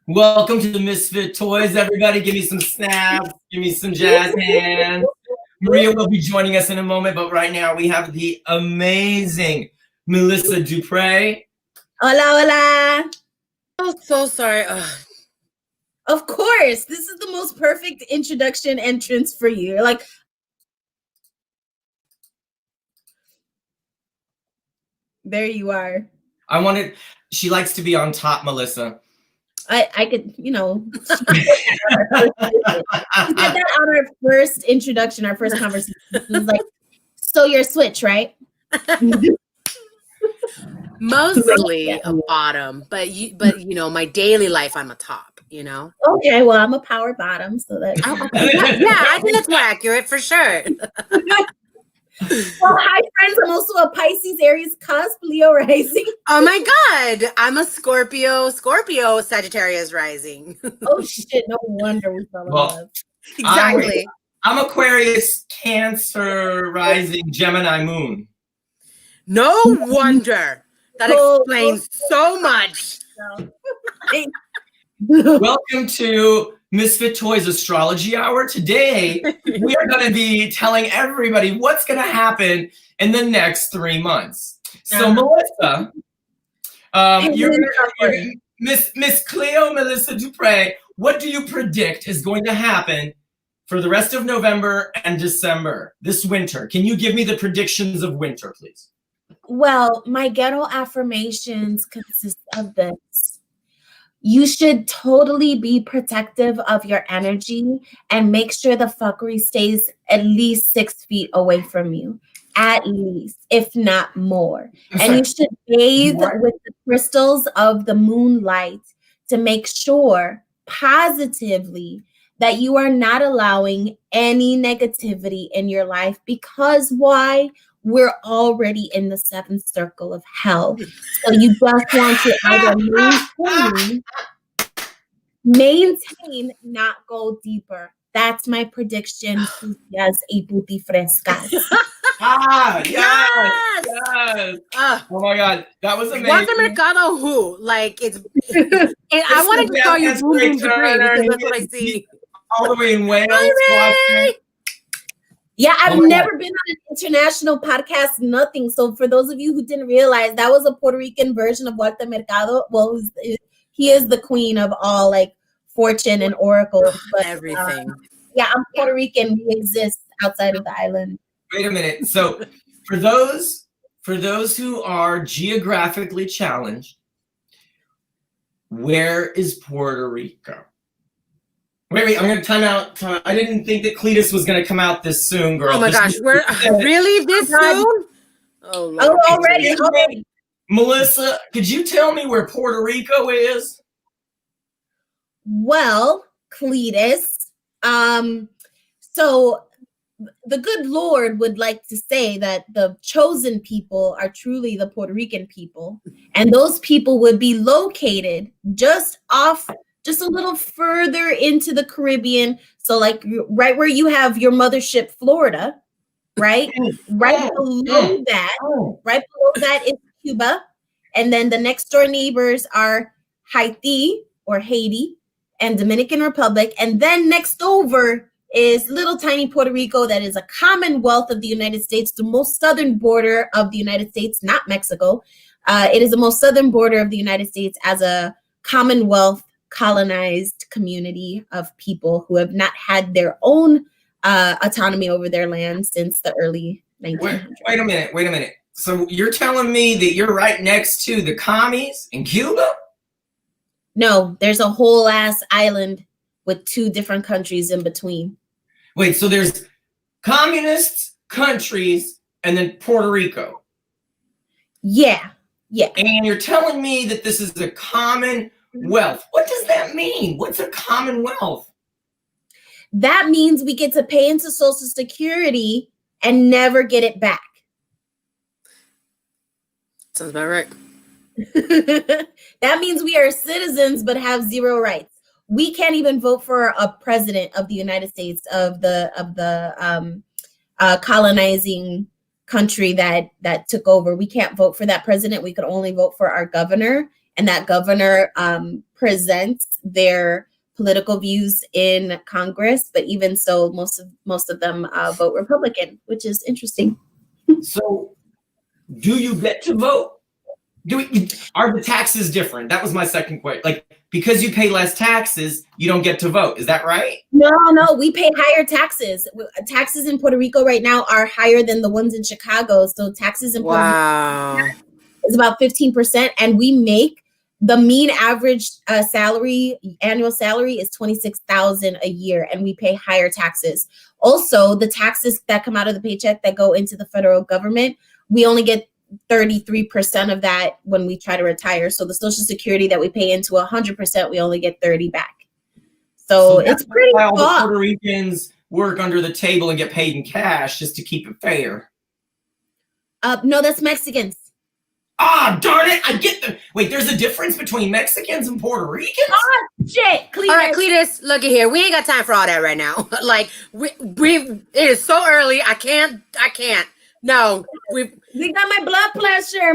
Welcome to the Misfit Toys, everybody. Give me some snaps. Give me some jazz hands. Maria will be joining us in a moment, but right now we have the amazing Melissa Dupre. Hola, hola. I'm so sorry. Of course, this is the most perfect introduction entrance for you. You're like, there you are. She likes to be on top, Melissa. I could, she did that on our first introduction, our first conversation. It was like, so you're Switch, right? Mostly a bottom, but my daily life I'm a top, Okay, well, I'm a power bottom, so that yeah, I think that's more accurate for sure. Well, hi friends, I'm also a Pisces, Aries, cusp, Leo rising. Oh my God, I'm a Scorpio, Sagittarius rising. Oh shit, no wonder we fell in love. Exactly. I'm Aquarius, Cancer, rising, Gemini moon. No wonder. That explains so much. Welcome to Misfit Toys Astrology Hour. Today, we are going to be telling everybody what's going to happen in the next 3 months. So, Melissa, you're Miss Cleo Melissa Dupre. What do you predict is going to happen for the rest of November and December this winter? Can you give me the predictions of winter, please? Well, my ghetto affirmations consist of this. You should totally be protective of your energy and make sure the fuckery stays at least 6 feet away from you. At least, if not more. And you should bathe with the crystals of the moonlight to make sure positively that you are not allowing any negativity in your life, because why? We're already in the 7th circle of hell. So you just want to either maintain, not go deeper. That's my prediction. Yes, y puti frescas. Yes. Oh my God, that was amazing. Walter Mercado, who? Like, it's I wanted to call you Boom Boom Dupre because that's what I see. All the way in Wales. Yeah, I've never been on an international podcast, nothing. So for those of you who didn't realize, that was a Puerto Rican version of Walter Mercado. Well, he is the queen of all like fortune and oracle. But, everything. Yeah, I'm Puerto Rican. We exist outside of the island. Wait a minute. So for those who are geographically challenged, where is Puerto Rico? Wait, I'm going to time out. I didn't think that Cletus was going to come out this soon, girl. Oh my gosh, we're really this soon? Oh, Lord. Already. Melissa, could you tell me where Puerto Rico is? Well, Cletus, so the good Lord would like to say that the chosen people are truly the Puerto Rican people, and those people would be located just a little further into the Caribbean. So like right where you have your mothership, Florida, right? Right below that is Cuba. And then the next door neighbors are Haiti or Haiti and Dominican Republic. And then next over is little tiny Puerto Rico, that is a commonwealth of the United States, the most southern border of the United States, not Mexico. It is the most southern border of the United States as a commonwealth colonized community of people who have not had their own autonomy over their land since the early 1900s. Wait a minute. So you're telling me that you're right next to the commies in Cuba? No, there's a whole ass island with 2 different countries in between. Wait, so there's communist countries and then Puerto Rico. Yeah. And you're telling me that this is a commonwealth. What does that mean? What's a commonwealth? That means we get to pay into Social Security and never get it back. Sounds about right. That means we are citizens but have 0 rights. We can't even vote for a president of the United States, of the colonizing country that took over. We can't vote for that president. We could only vote for our governor, and that governor present their political views in Congress, but even so, most of them vote Republican, which is interesting. So, do you get to vote? Are the taxes different? That was my second question. Like, because you pay less taxes, you don't get to vote. Is that right? No, we pay higher taxes. Taxes in Puerto Rico right now are higher than the ones in Chicago. So taxes in Puerto Rico is about 15%, and we make the mean average annual salary is $26,000 a year, and we pay higher taxes. Also, the taxes that come out of the paycheck that go into the federal government, we only get 33% of that when we try to retire. So the Social Security that we pay into 100%, we only get 30 back. So it's pretty why all the Puerto Ricans work under the table and get paid in cash just to keep it fair. No, that's Mexicans. Ah, darn it! I get the wait. There's a difference between Mexicans and Puerto Ricans. Oh shit, Cletus. All right, Cletus, look at here. We ain't got time for all that right now. Like we it is so early. I can't. No, we got my blood pressure.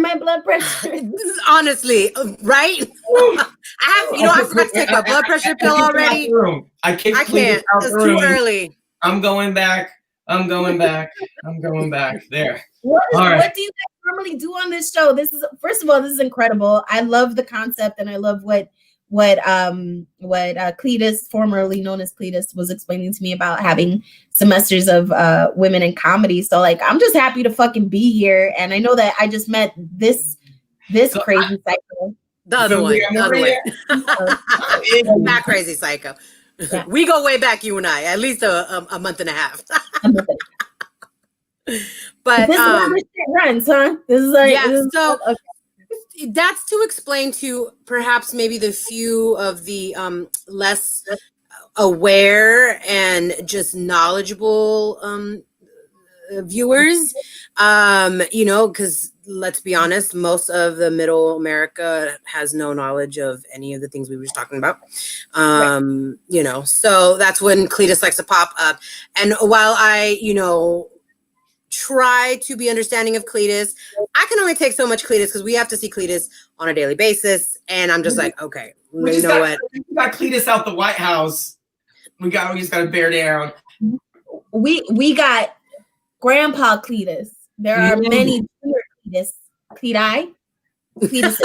Honestly, right? I forgot to take my blood pressure pill already. I can't. It's too early. I'm going back. There. What do you guys normally do on this show? First of all, this is incredible. I love the concept, and I love what Cletus, formerly known as Cletus, was explaining to me about having semesters of women in comedy. So like, I'm just happy to fucking be here, and I know that I just met this crazy psycho. The other one. Not crazy psycho. Yeah. We go way back, you and I, at least a month and a half. But this is how this shit runs, huh? This is like okay. That's to explain to perhaps maybe the few of the less aware and just knowledgeable viewers, because let's be honest, most of the middle America has no knowledge of any of the things we were just talking about. Right. So that's when Cletus likes to pop up. And while I, try to be understanding of Cletus, I can only take so much Cletus because we have to see Cletus on a daily basis. And I'm just like, okay, you know what? We got Cletus out the White House. We just got to bear down. We got Grandpa Cletus. There are many Cletus. Cletus.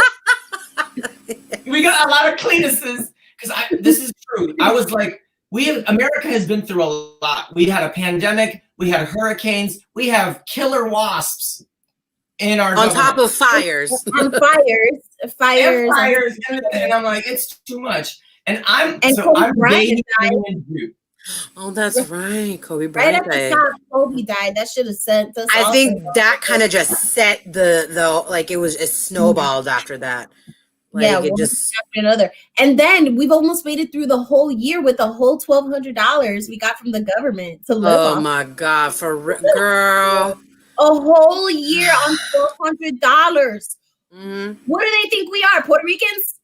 We got a lot of Cletuses because this is true. I was like, America has been through a lot. We had a pandemic. We had hurricanes. We have killer wasps in our on top of fires. On fires. And I'm like, it's too much. And I'm dating you. Oh, that's right. Kobe Bryant died. Kobe died. That should have sent us. I think that kind of just set the like it snowballed after that. Like it just another. And then we've almost made it through the whole year with the whole $1,200 we got from the government to live off. Oh my God, girl. A whole year on $1,200. Mm-hmm. What do they think we are, Puerto Ricans?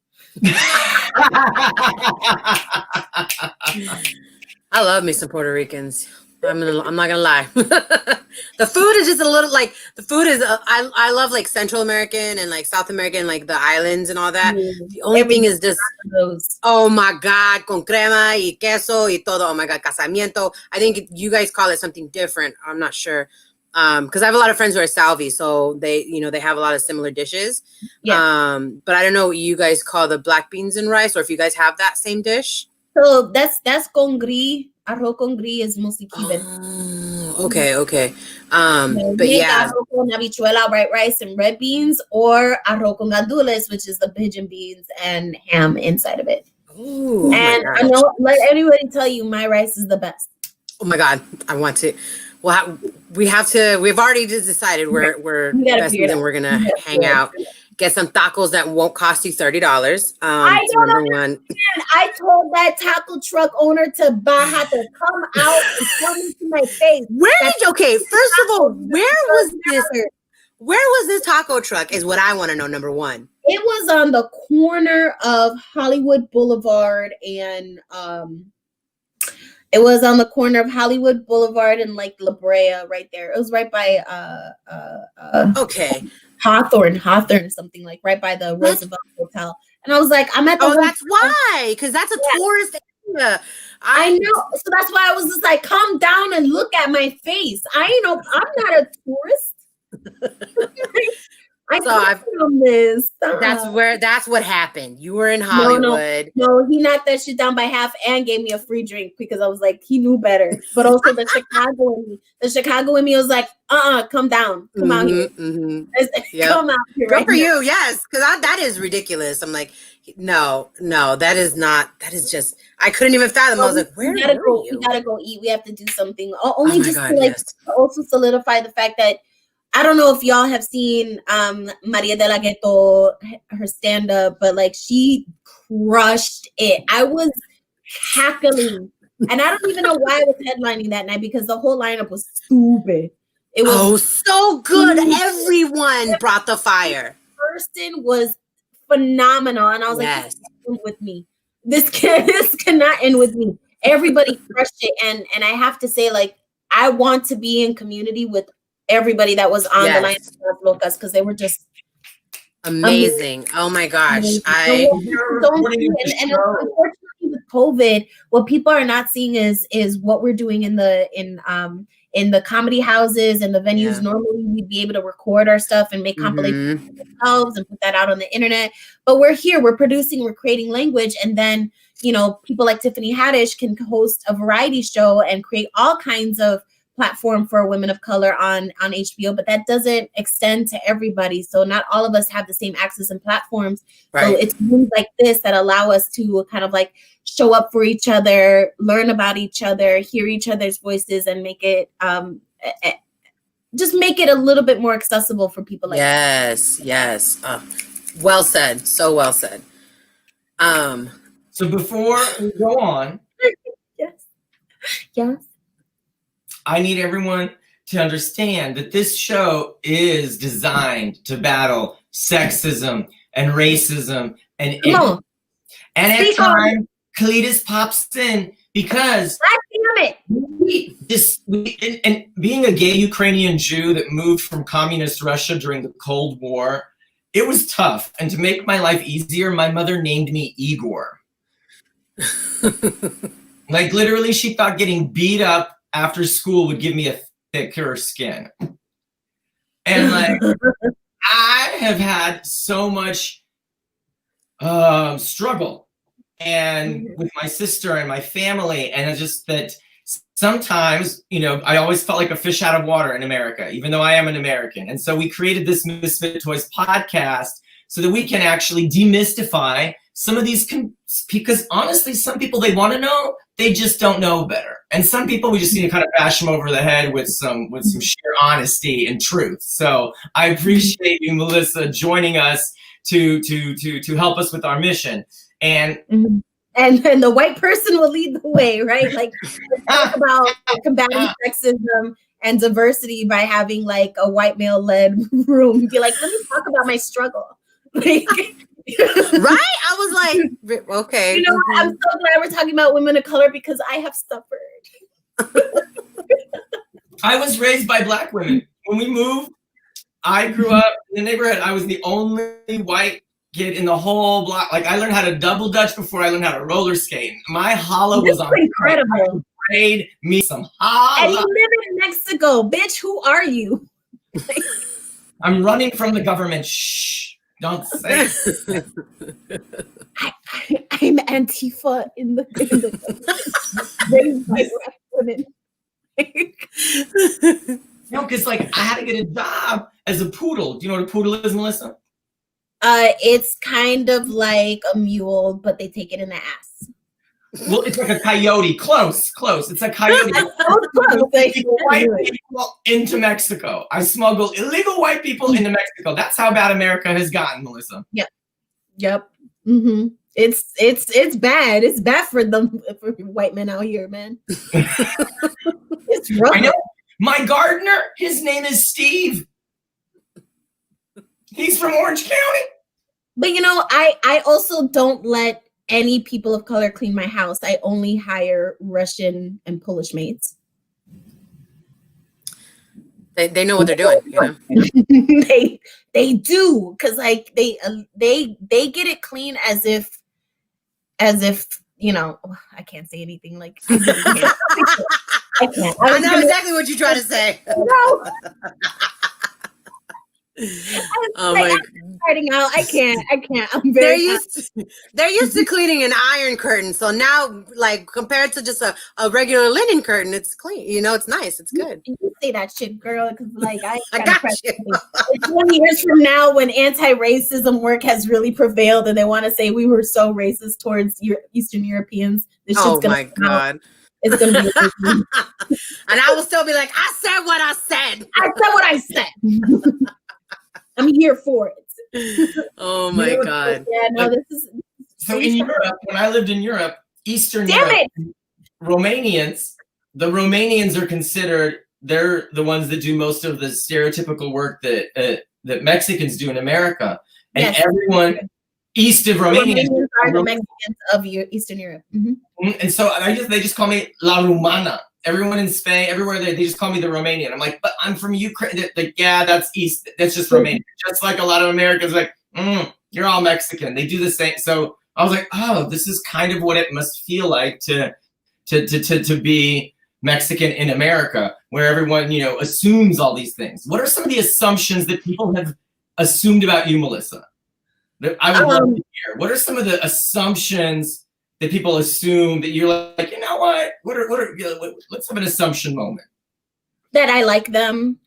I love me some Puerto Ricans. I'm not gonna lie. The food is just a little like I love like Central American and like South American, like the islands and all that. The only thing is just oh my God, con crema y queso y todo. Oh my God, casamiento. I think you guys call it something different. I'm not sure. Because I have a lot of friends who are Salvi, so they have a lot of similar dishes. Yeah. But I don't know what you guys call the black beans and rice, or if you guys have that same dish. So that's con gris. Arroz con gris is mostly Cuban. Okay. But yeah. Arroz con habichuela, white rice, and red beans, or arroz con gandules, which is the pigeon beans and ham inside of it. Ooh, and I know, let anybody tell you, my rice is the best. Oh my God, I want to. Well, we've already just decided we're besties and we're gonna hang out. Get some tacos that won't cost you $30. I don't understand. I told that taco truck owner to Baja to come out and tell me to my face. First of all, where was this taco truck is what I want to know, number one. It was on the corner of Hollywood Boulevard and like La Brea right there. It was right by okay. Hawthorne, something like right by the Roosevelt Hotel. And I was like, I'm at the. Oh, that's why, because that's a tourist area. I know. So that's why I was just like, calm down and look at my face. I'm not a tourist. From this. That's what happened. You were in Hollywood. No, he knocked that shit down by half and gave me a free drink because I was like, he knew better. But also the Chicago in me was like, come down. Come out here. Yep. Come out here. Good for you, yes. Because that is ridiculous. I'm like, no, that is just, I couldn't even fathom. I was like, where are you? We gotta go eat. We have to do something. Only to also solidify the fact that I don't know if y'all have seen Maria de la Ghetto, her stand-up, but like she crushed it. I was cackling. And I don't even know why I was headlining that night because the whole lineup was stupid. It was so good. Everyone brought the fire. Person was phenomenal. And I was like, this can't end with me. This cannot end with me. Everybody crushed it. And I have to say, like, I want to be in community with everybody that was on the line Locas because they were just amazing. Oh my gosh. And unfortunately with COVID, what people are not seeing is what we're doing in the comedy houses and the venues. Normally we'd be able to record our stuff and make compilations ourselves and put that out on the internet. But we're here, we're producing, we're creating language, and then people like Tiffany Haddish can host a variety show and create all kinds of platform for women of color on HBO, but that doesn't extend to everybody. So not all of us have the same access and platforms. Right. So it's moves like this that allow us to kind of like show up for each other, learn about each other, hear each other's voices, and make it just make it a little bit more accessible for people like yes. Well said. So well said. So before we go on, yes. I need everyone to understand that this show is designed to battle sexism and racism and at times Cletus pops in because and being a gay Ukrainian Jew that moved from communist Russia during the Cold War, it was tough. And to make my life easier, my mother named me Igor. Like literally, she thought getting beat up after school would give me a thicker skin. And like, I have had so much struggle and with my sister and my family. And it's just that sometimes, I always felt like a fish out of water in America, even though I am an American. And so we created this Misfit Toys podcast so that we can actually demystify some of these, because honestly, some people, they want to know, they just don't know better. And some people, we just need to kind of bash them over the head with some sheer honesty and truth. So I appreciate you, Melissa, joining us to help us with our mission. And the white person will lead the way, right? Like talk about combating sexism and diversity by having like a white male-led room. Be like, let me talk about my struggle. Like, right? I was like, okay. I'm so glad we're talking about women of color because I have suffered. I was raised by Black women. When we moved, I grew up in the neighborhood. I was the only white kid in the whole block. Like I learned how to double dutch before I learned how to roller skate. My holla was on incredible. Grade me some holla. And you live in Mexico, bitch. Who are you? I'm running from the government. Shh. Don't say it. I'm Antifa in the raised by Black women. Because like I had to get a job as a poodle. Do you know what a poodle is, Melissa? It's kind of like a mule, but they take it in the ass. Well, it's like a coyote. Close. It's a coyote. White people into Mexico. I smuggle illegal white people into Mexico. That's how bad America has gotten, Melissa. Yep. Mm-hmm. It's bad. It's bad for white men out here, man. It's rough. I know. My gardener, his name is Steve. He's from Orange County. But I also don't let any people of color clean my house. I only hire Russian and Polish maids. They know what they're doing, you know. they do, because like they get it clean as if you know. I can't say anything, like I really can't. I can't. I know exactly what you're trying to say. No. Oh my! Starting out, I can't. I'm They're very. used to cleaning an iron curtain, so now, like, compared to just a regular linen curtain, it's clean. You know, it's nice. It's good. You say that shit, girl, because like I got you. 20 years from now, when anti-racism work has really prevailed, and they want to say we were so racist towards Eastern Europeans, this shit's gonna my God. It's gonna be and I will still be like, I said what I said. I said what I said. I'm here for it. Oh my God. Yeah, no, this is so in Europe, when I lived in Europe, Eastern Damn Europe, it. the Romanians are considered, they're the ones that do most of the stereotypical work that Mexicans do in America. And Yes. everyone east of Romania are the Mexicans of Eastern Europe. Mm-hmm. And so they just call me La Rumana. Everyone in Spain, everywhere they just call me the Romanian. I'm like, but I'm from Ukraine. Like, yeah, that's East. That's just Romania. Just like a lot of Americans, like, you're all Mexican. They do the same. So I was like, oh, this is kind of what it must feel like to be Mexican in America, where everyone, you know, assumes all these things. What are some of the assumptions that people have assumed about you, Melissa? That I would love to hear. What are some of the assumptions that people assume that you're like, you know what? Let's have an assumption moment. That I like them.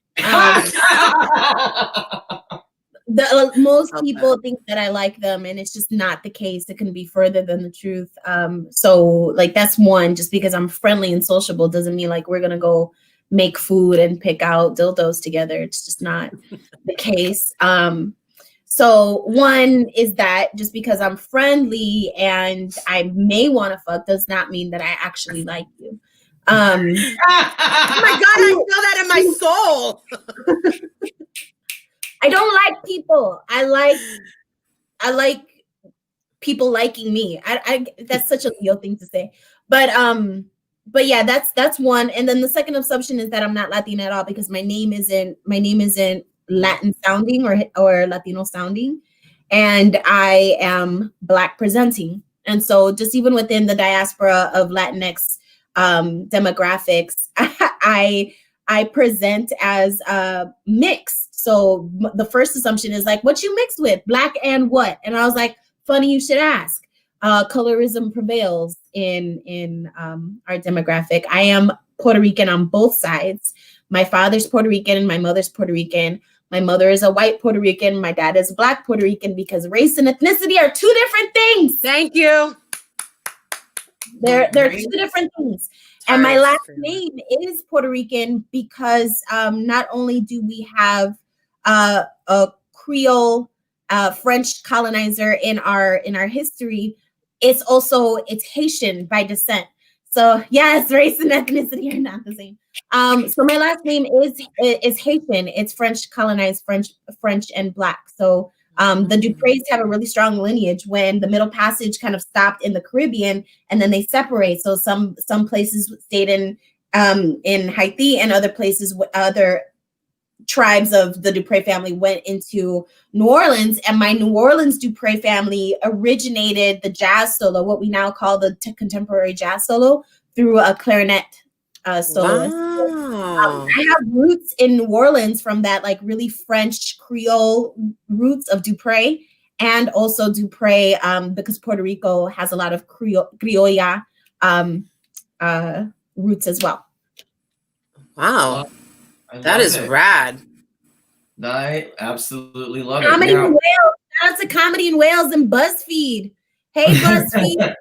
Most people think that I like them, and it's just not the case. It can be further than the truth. So like that's one. Just because I'm friendly and sociable doesn't mean like we're gonna go make food and pick out dildos together. It's just not the case. So one is that just because I'm friendly and I may want to fuck does not mean that I actually like you. Oh my God, I feel that in my soul. I don't like people. I like people liking me. I that's such a Leo thing to say. But yeah, that's one. And then the second assumption is that I'm not Latina at all, because my name isn't Latin sounding or Latino sounding, and I am Black presenting. And so just even within the diaspora of Latinx demographics, I present as mixed. So the first assumption is like, what you mixed with? Black and what? And I was like, funny you should ask. Colorism prevails in our demographic. I am Puerto Rican on both sides. My father's Puerto Rican and my mother's Puerto Rican. My mother is a white Puerto Rican. My dad is Black Puerto Rican, because race and ethnicity are two different things. Thank you. They're two different things. And my last name is Puerto Rican because not only do we have a Creole French colonizer in our history, it's Haitian by descent. So yes, race and ethnicity are not the same. So my last name is Haitian. It's French colonized, French and Black. So the Dupreys have a really strong lineage. When the Middle Passage kind of stopped in the Caribbean, and then they separate. So some places stayed in Haiti, and other places, other tribes of the Duprey family went into New Orleans. And my New Orleans Duprey family originated the jazz solo, what we now call the contemporary jazz solo, through a clarinet soloist. Wow. I have roots in New Orleans from that like really French Creole roots of Duprey, and also Duprey because Puerto Rico has a lot of criolla roots as well. Wow. That is rad. I absolutely love it. Comedy in Wales. That's a Comedy in Wales and BuzzFeed. Hey, BuzzFeed.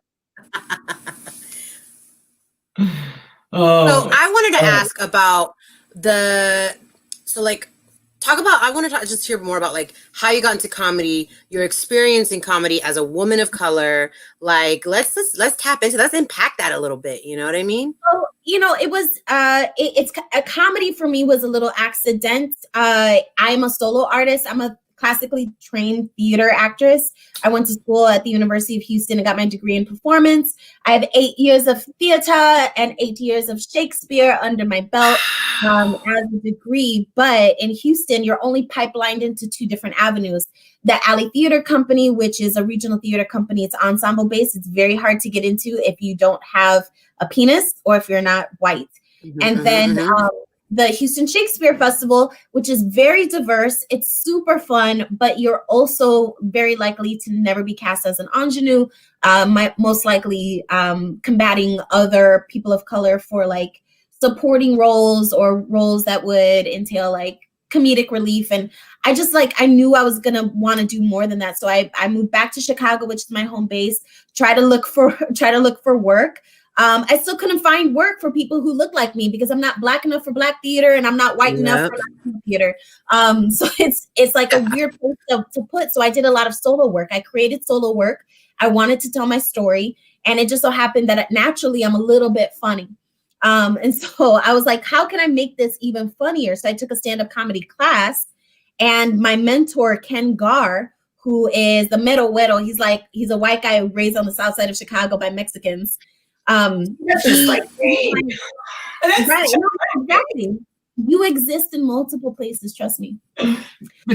So I wanted to ask about I want to just hear more about like how you got into comedy, your experience in comedy as a woman of color. Like, let's tap into, let's unpack that a little bit. You know what I mean? So, it was it's a comedy for me was a little accident. I'm a solo artist. I'm a classically trained theater actress. I went to school at the University of Houston and got my degree in performance. I have 8 years of theater and 8 years of Shakespeare under my belt as a degree. But in Houston, you're only pipelined into 2 different avenues. The Alley Theater Company, which is a regional theater company, it's ensemble based. It's very hard to get into if you don't have a penis or if you're not white. And then the Houston Shakespeare Festival, which is very diverse. It's super fun, but you're also very likely to never be cast as an ingenue, most likely combating other people of color for like supporting roles or roles that would entail like comedic relief. And I just I knew I was going to want to do more than that. So I moved back to Chicago, which is my home base, try to look for work. I still couldn't find work for people who look like me because I'm not Black enough for Black theater and I'm not white enough for Latino theater. So it's like a weird place to put. So I did a lot of solo work. I created solo work. I wanted to tell my story. And it just so happened that naturally I'm a little bit funny. And so I was like, how can I make this even funnier? So I took a stand-up comedy class, and my mentor, Ken Gar, who is the mero güero, he's a white guy raised on the south side of Chicago by Mexicans. Exactly. You exist in multiple places, trust me. He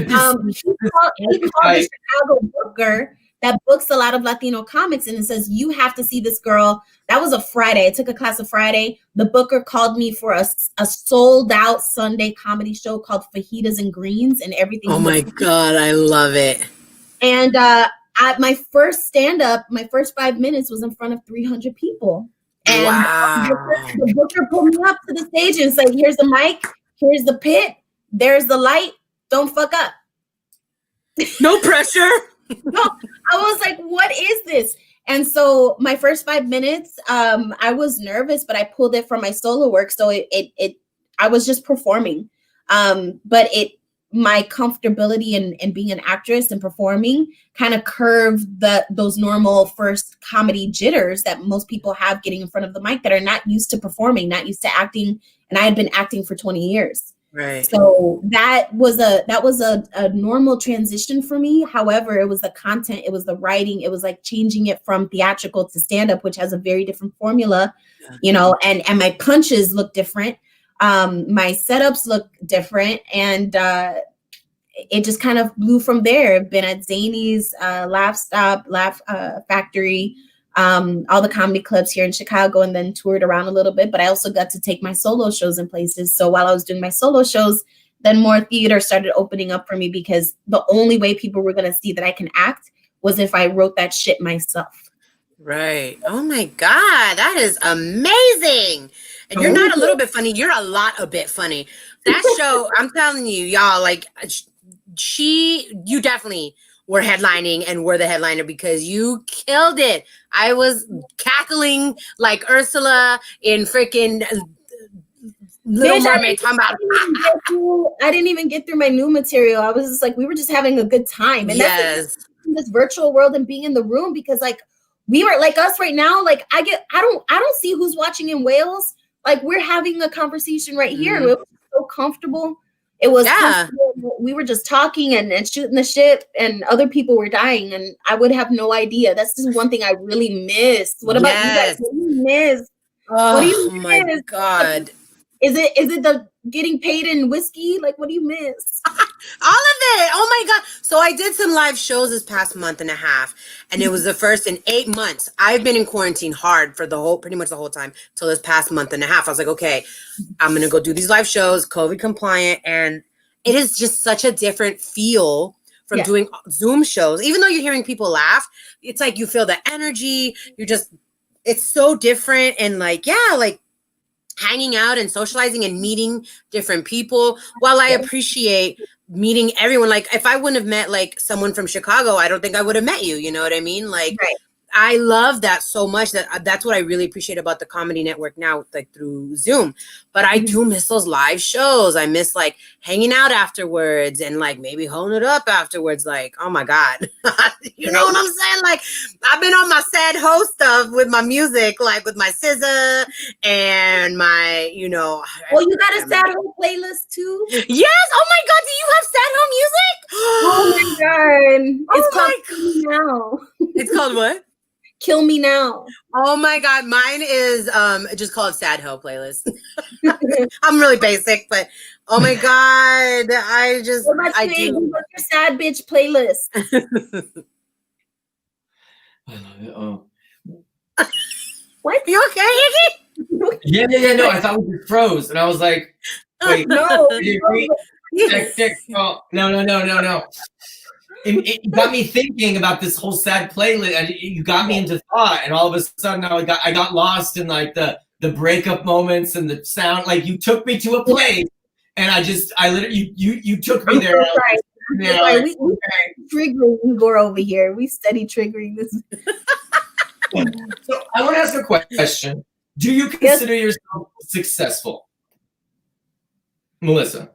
called the Chicago booker that books a lot of Latino comics, and it says, you have to see this girl. That was a Friday. I took a class a Friday. The booker called me for a sold out Sunday comedy show called Fajitas and Greens and everything. Oh my God, I love it. And my first stand-up, my first 5 minutes was in front of 300 people. And the booker pulled me up to the stage and said, here's the mic, here's the pit, there's the light, don't fuck up. No pressure. No, I was like, what is this? And so my first 5 minutes, I was nervous, but I pulled it from my solo work. So I was just performing. But my comfortability in being an actress and performing kind of curved those normal first comedy jitters that most people have getting in front of the mic that are not used to performing, not used to acting. And I had been acting for 20 years. Right. So that was a normal transition for me. However, it was the content, it was the writing, it was like changing it from theatrical to stand-up, which has a very different formula, and my punches look different. My setups look different, and it just kind of blew from there. I've been at Zany's, Laugh Stop, Laugh Factory, all the comedy clubs here in Chicago, and then toured around a little bit. But I also got to take my solo shows in places. So while I was doing my solo shows, then more theater started opening up for me, because the only way people were going to see that I can act was if I wrote that shit myself. Right. Oh my God, that is amazing. And you're not a little bit funny. You're a bit funny. That show, I'm telling you, y'all, like you definitely were headlining and were the headliner because you killed it. I was cackling like Ursula in freaking Little Mermaid. I didn't even get through my new material. I was just like, we were just having a good time. And that's in this virtual world and being in the room, because like we were like us right now. Like I don't see who's watching in Wales. Like we're having a conversation right here. And it was so comfortable. It was comfortable. We were just talking and shooting the shit, and other people were dying, and I would have no idea. That's just one thing I really missed. What about you guys? What do you miss? Oh, what do you miss? My God. Is it the getting paid in whiskey? Like, what do you miss? All of it. Oh my God. So I did some live shows this past month and a half, and it was the first in 8 months. I've been in quarantine hard for pretty much the whole time till this past month and a half. I was like, okay, I'm going to go do these live shows, COVID compliant. And it is just such a different feel from doing Zoom shows. Even though you're hearing people laugh, it's like you feel the energy. It's so different. And like hanging out and socializing and meeting different people. While I appreciate meeting everyone, like if I wouldn't have met like someone from Chicago, I don't think I would have met you. You know what I mean? Like I love that so much. That's what I really appreciate about the Comedy Network now, like through Zoom. But I do miss those live shows. I miss like hanging out afterwards and like maybe holding it up afterwards. Like, oh my God. You know what I'm saying? Like, I've been on my sad ho stuff with my music, like with my SZA and my, you know. Oh, you got a sad ho playlist too? Yes. Oh my God. Do you have sad ho music? Oh my God. It's called my Kill Me Now. It's called what? Kill Me Now. Oh my God. Mine is just called Sad Ho Playlist. I'm really basic, but oh my God. I do. What's your sad bitch playlist? I love it. Oh. What? You okay, Iggy? Yeah. No, I thought we just froze, and I was like, wait, No. No. It got me thinking about this whole sad playlist, and you got me into thought, and all of a sudden I got lost in like the breakup moments and the sound. Like you took me to a place, and I literally you took me there. We triggering Igor over here. We study triggering this. So I want to ask a question. Do you consider yourself successful, Melissa?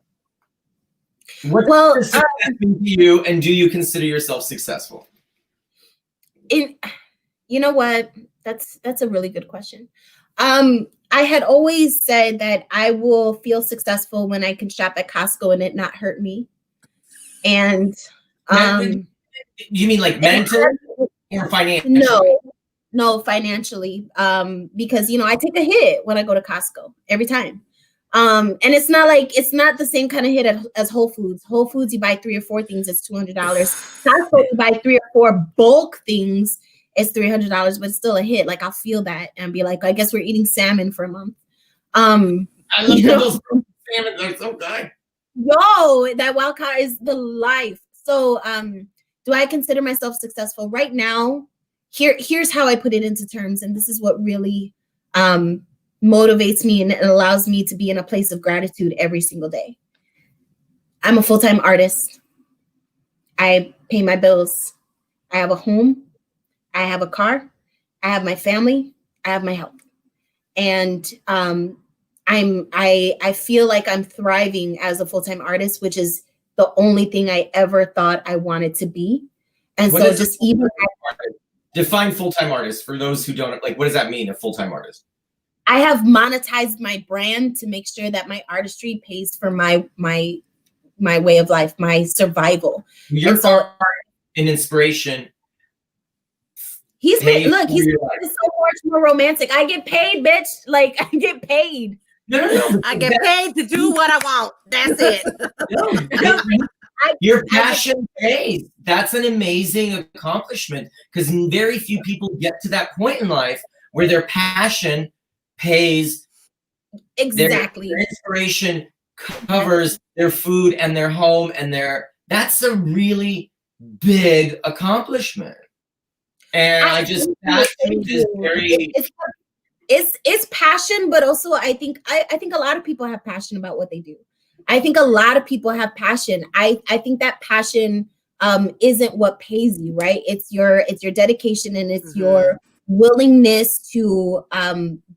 What does success mean to you, and do you consider yourself successful? You know what? That's a really good question. I had always said that I will feel successful when I can shop at Costco and it not hurt me. And you mean like mentally or financially? No, financially. Because I take a hit when I go to Costco every time. And it's not the same kind of hit as Whole Foods. Whole Foods, you buy 3 or 4 things, it's $200. Costco, you buy 3 or 4 bulk things, it's $300, but it's still a hit. Like I'll feel that and be like, I guess we're eating salmon for a month. I love those salmon; they're so good. Yo, that wild card is the life. So, do I consider myself successful right now? Here's how I put it into terms, and this is what really motivates me and allows me to be in a place of gratitude every single day. I'm a full-time artist. I pay my bills. I have a home. I have a car. I have my family. I have my health. And I feel like I'm thriving as a full-time artist, which is the only thing I ever thought I wanted to be. And so just even define full-time artist for those who don't like, what does that mean, a full-time artist? I have monetized my brand to make sure that my artistry pays for my way of life, my survival. Your art and inspiration. He's so much more romantic. I get paid, bitch. Like I get paid. No. I get paid to do what I want. That's it. Your passion pays. That's an amazing accomplishment because very few people get to that point in life where their passion pays. Exactly. Their inspiration covers their food and their home and that's a really big accomplishment. And it's passion, but also I think a lot of people have passion about what they do. I think a lot of people have passion. I think that passion isn't what pays you, right? It's your dedication and it's your willingness to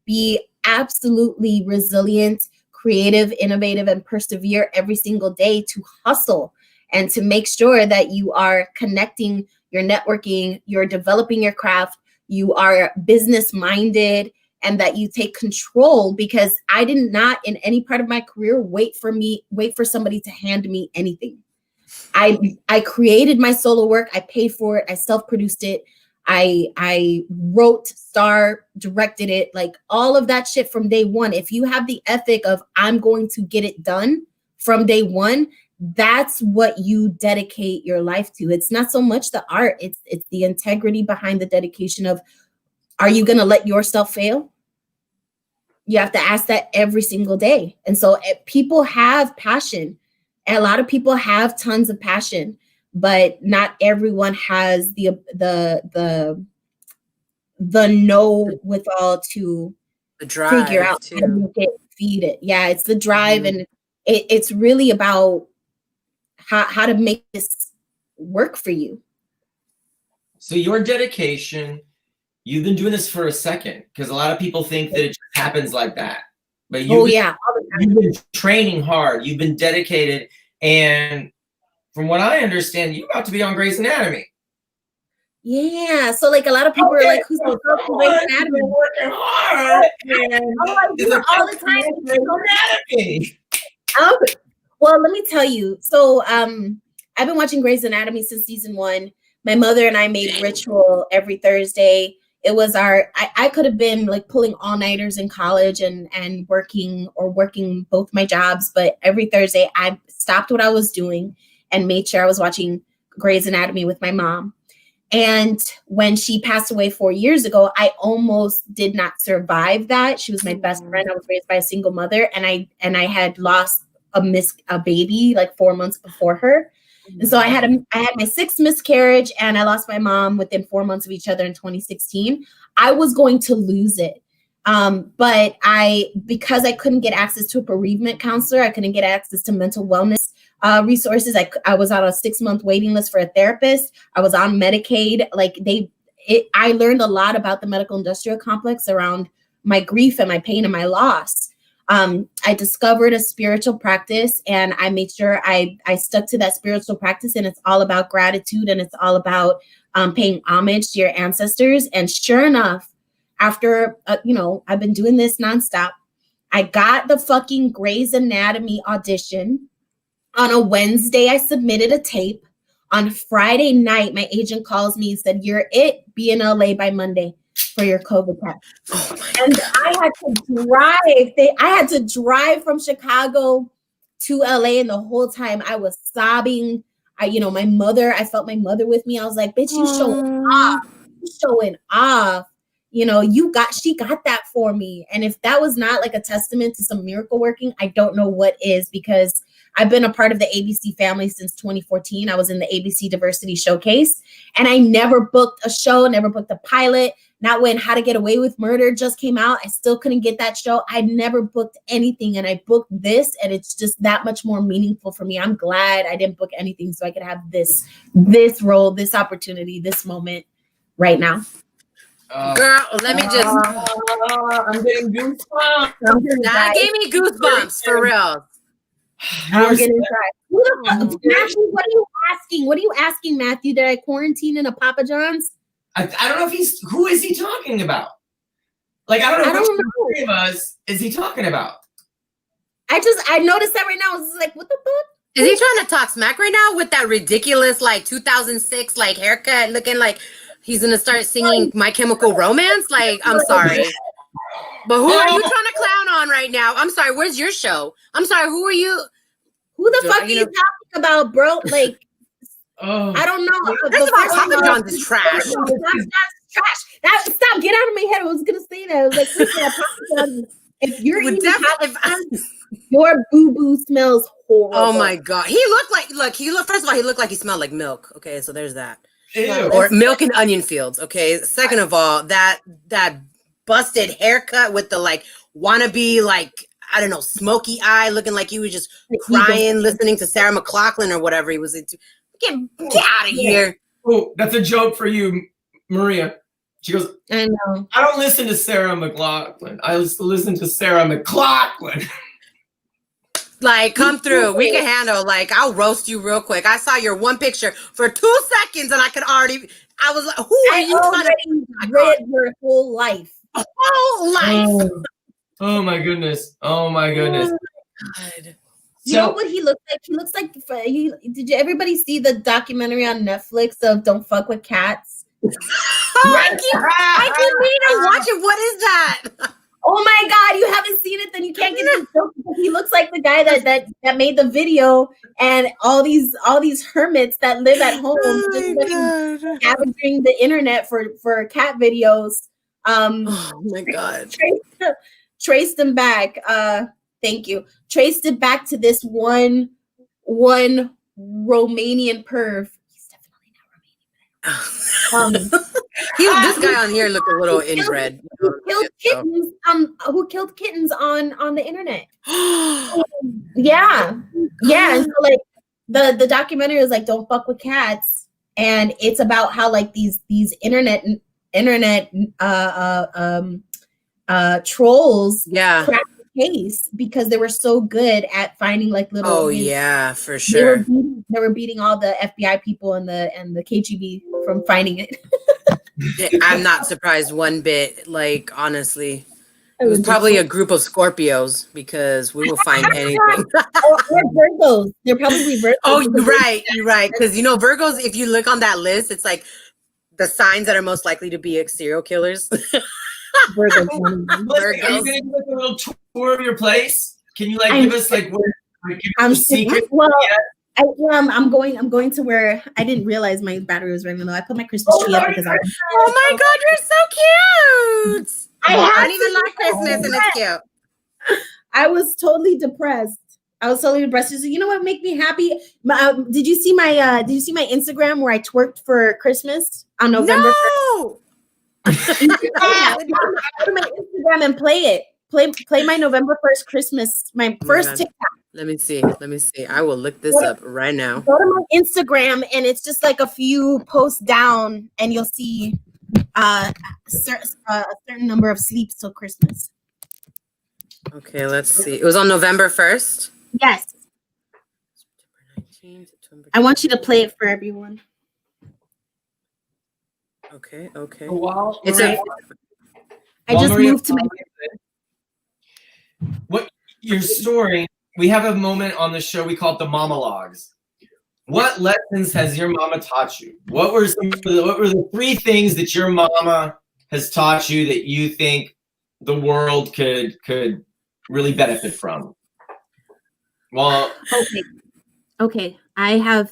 be absolutely resilient, creative, innovative, and persevere every single day to hustle and to make sure that you are connecting, you're networking, you're developing your craft, you are business minded, and that you take control, because I did not in any part of my career wait for somebody to hand me anything. I created my solo work. I paid for it. I self-produced it. I wrote, directed it, like all of that shit from day one. If you have the ethic of I'm going to get it done from day one, that's what you dedicate your life to. It's not so much the art. It's the integrity behind the dedication of, are you going to let yourself fail? You have to ask that every single day. And so people have passion. And a lot of people have tons of passion, but not everyone has the know withal to figure out how to feed it. Yeah, it's the drive, and it's really about how to make this work for you. So your dedication you've been doing this for a second, because a lot of people think that it just happens like that. But you've been training hard, you've been dedicated, and from what I understand, you're about to be on Grey's Anatomy. Yeah, so like a lot of people are like, "Who's the fuck Grey's Anatomy?" Working hard. I do it all the time. Grey's Anatomy. Well, let me tell you. So, I've been watching Grey's Anatomy since season 1. My mother and I made ritual every Thursday. It was I could have been like pulling all-nighters in college and working both my jobs, but every Thursday I stopped what I was doing and made sure I was watching Grey's Anatomy with my mom. And when she passed away 4 years ago, I almost did not survive that. She was my best friend. I was raised by a single mother, and I had lost a baby like 4 months before her. And so I had my 6th miscarriage, and I lost my mom within 4 months of each other in 2016. I was going to lose it. But because I couldn't get access to a bereavement counselor, I couldn't get access to mental wellness resources. I was on a 6-month waiting list for a therapist. I was on Medicaid. I learned a lot about the medical industrial complex around my grief and my pain and my loss. I discovered a spiritual practice, and I made sure I stuck to that spiritual practice. And it's all about gratitude, and it's all about paying homage to your ancestors. And sure enough, after I've been doing this nonstop, I got the fucking Grey's Anatomy audition. On a Wednesday, I submitted a tape. On Friday night, my agent calls me and said, "You're it. Be in LA by Monday for your COVID test." And I had to drive from Chicago to LA, and the whole time I was sobbing. I felt my mother with me. I was like, "Bitch, you showing off. You showing off. She got that for me." And if that was not like a testament to some miracle working, I don't know what is, because I've been a part of the ABC family since 2014. I was in the ABC Diversity Showcase, and I never booked a show, never booked a pilot. Not when How to Get Away with Murder just came out. I still couldn't get that show. I never booked anything, and I booked this, and it's just that much more meaningful for me. I'm glad I didn't book anything so I could have this role, this opportunity, this moment right now. Girl, let me just. I'm getting goosebumps. That gave me goosebumps for real. I'm getting Matthew, what are you asking? What are you asking, Matthew? Did I quarantine in a Papa John's? I don't know if who is he talking about? Like, I don't know which three of us is he talking about? I noticed that right now. It's like, what the fuck? Is he trying to talk smack right now with that ridiculous, like, 2006, like, haircut, looking like he's going to start singing My Chemical Romance? Like, I'm sorry. But who are you trying to clown on right now? I'm sorry, where's your show? I'm sorry, who are you? Who the fuck are you talking about, bro? Like, I don't know. First of all, Papa John's is trash. That's trash. Stop, get out of my head. I was going to say that. I was like, Papa John's, if you're eating Papa John's, your boo-boo smells horrible. Oh my God. First of all, he looked like he smelled like milk. Okay, so there's that. Ew. Or milk and onion fields. Okay, second of all, that busted haircut with the like wannabe like I don't know smoky eye, looking like he was just crying, listening to Sarah McLachlan or whatever he was into. Get out of here! Oh, that's a joke for you, Maria. She goes, I know. I don't listen to Sarah McLachlan. I listen to Sarah McLachlan. Like, come through. We can handle. Like, I'll roast you real quick. I saw your one picture for 2 seconds, and I was like, who are you? I read your whole life. Whole life. Oh my goodness. Oh my goodness. God. You know what he looks like? He looks like. Did everybody see the documentary on Netflix of "Don't Fuck with Cats"? I keep meaning to watch it. What is that? Oh my God, you haven't seen it? Then you can't get the joke. He looks like the guy that made the video, and all these hermits that live at home just scavenging the internet for cat videos. Oh my God. Traced them back. Thank you. Traced it back to this one Romanian perv. He's definitely not Romanian. This guy on here looked a little inbred. Who killed kittens on the internet? Yeah. And so like the documentary is like "Don't Fuck with Cats," and it's about how like these internet internet trolls Yeah. cracked the case because they were so good at finding like little. Oh yeah, for They sure. were beating all the FBI people and the KGB from finding it. I'm not surprised one bit. Like honestly, it was probably a group of Scorpios because we will find anything. They're Virgos. They're probably Virgos. Oh, you're right. You're right. Because you know, Virgos, if you look on that list, it's like the signs that are most likely to be serial killers. Virgos. Are you gonna give us a little tour of your place? Can you like give us like where I'm secret? Well, I'm going to where I didn't realize my battery was running low. I put my Christmas tree up because oh my God, you're so cute. I don't even like Christmas and it's cute. I was totally depressed. So, you know what make me happy? Did you see my Instagram where I twerked for Christmas on November 1st? Yeah, go to my Instagram and play it. Play my November 1st Christmas, my first TikTok. Let me see. I will look this up right now. Go to my Instagram and it's just like a few posts down and you'll see a certain number of sleeps till Christmas. Okay, let's see. It was on November 1st? Yes. I want you to play it for everyone. Okay. While I just moved to my what your story. We have a moment on the show we call it the monologues. What lessons has your mama taught you? What were the 3 things that your mama has taught you that you think the world could really benefit from? Well, okay. I have